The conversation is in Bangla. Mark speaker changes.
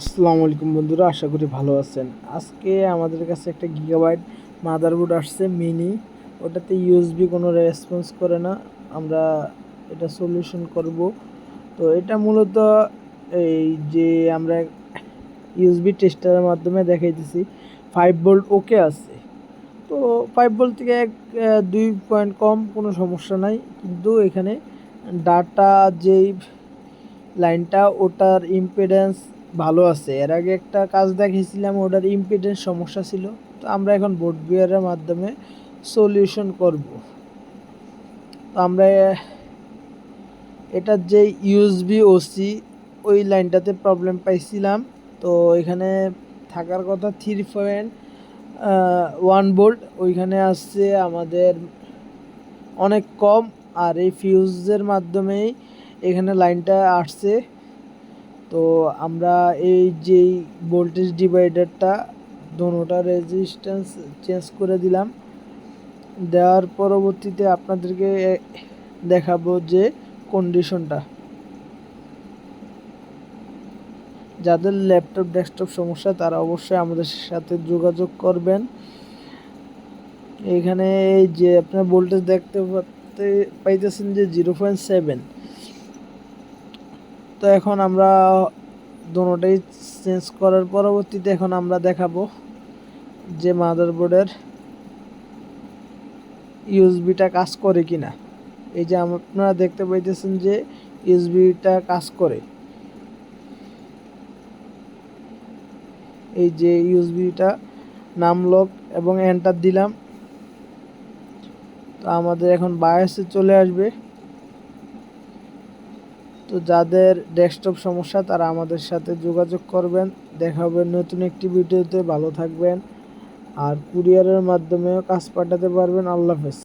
Speaker 1: আসসালামু আলাইকুম বন্ধুরা, আশা করি ভালো আছেন। আজকে আমাদের কাছে একটা গিগাবাইট মাদারবোর্ড আসছে মিনি। ওটাতে ইউএসবি কোনো রেসপন্স করে না। আমরা এটা সলিউশন করব। তো এটা মূলত এই যে আমরা ইউএসবি টেস্টারের মাধ্যমে দেখাইতেছি 5 ভোল্ট ওকে আছে। তো 5 ভোল্ট থেকে 2 পয়েন্ট কম কোনো সমস্যা নাই, কিন্তু এখানে ডাটা যেই লাইনটা ওটার ইম্পিডেন্স ভালো আছে। এর আগে একটা কাজ দেখিয়েছিলাম, ওটার ইম্পিডেন্স সমস্যা ছিল। তো আমরা এখন বোর্ড বিয়ারের মাধ্যমে সলিউশন করব। তো আমরা এটার যে ইউএসবি ওসি ওই লাইনটাতে প্রবলেম পাইছিলাম। তো এখানে থাকার কথা 3.1 ভোল্ট, ওইখানে আসছে আমাদের অনেক কম। আর এই ফিউজের মাধ্যমেই এখানে লাইনটা আসছে। তো আমরা এই যেই ভোল্টেজ ডিভাইডারটা দোনোটা রেজিস্ট্যান্স চেঞ্জ করে দিলাম। দেওয়ার পরবর্তীতে আপনাদেরকে দেখাবো যে কন্ডিশনটা। যাদের ল্যাপটপ ডেস্কটপ সমস্যা তারা অবশ্যই আমাদের সাথে যোগাযোগ করবেন। এখানে এই যে আপনার ভোল্টেজ দেখতে পাইতেছেন যে 0.7। তো এখন আমরা দোনোটাই চেঞ্জ করার পরবর্তীতে এখন আমরা দেখাবো যে মাদারবোর্ডের ইউএসবিটা কাজ করে কিনা। এই যে আপনারা দেখতে পাইতেছেন যে ইউএসবিটা কাজ করে। এই যে ইউএসবিটা নাম লক এবং এন্টার দিলাম। তো আমাদের এখন বায়োসে চলে আসবে। তো যাদের ডেস্কটপ সমস্যা তারা আমাদের সাথে যোগাযোগ করবেন। দেখা হবে নতুন একটি ভিডিওতে। ভালো থাকবেন। আর কুরিয়ারের মাধ্যমেও কাজ পাঠাতে পারবেন। আল্লাহ হাফেজ।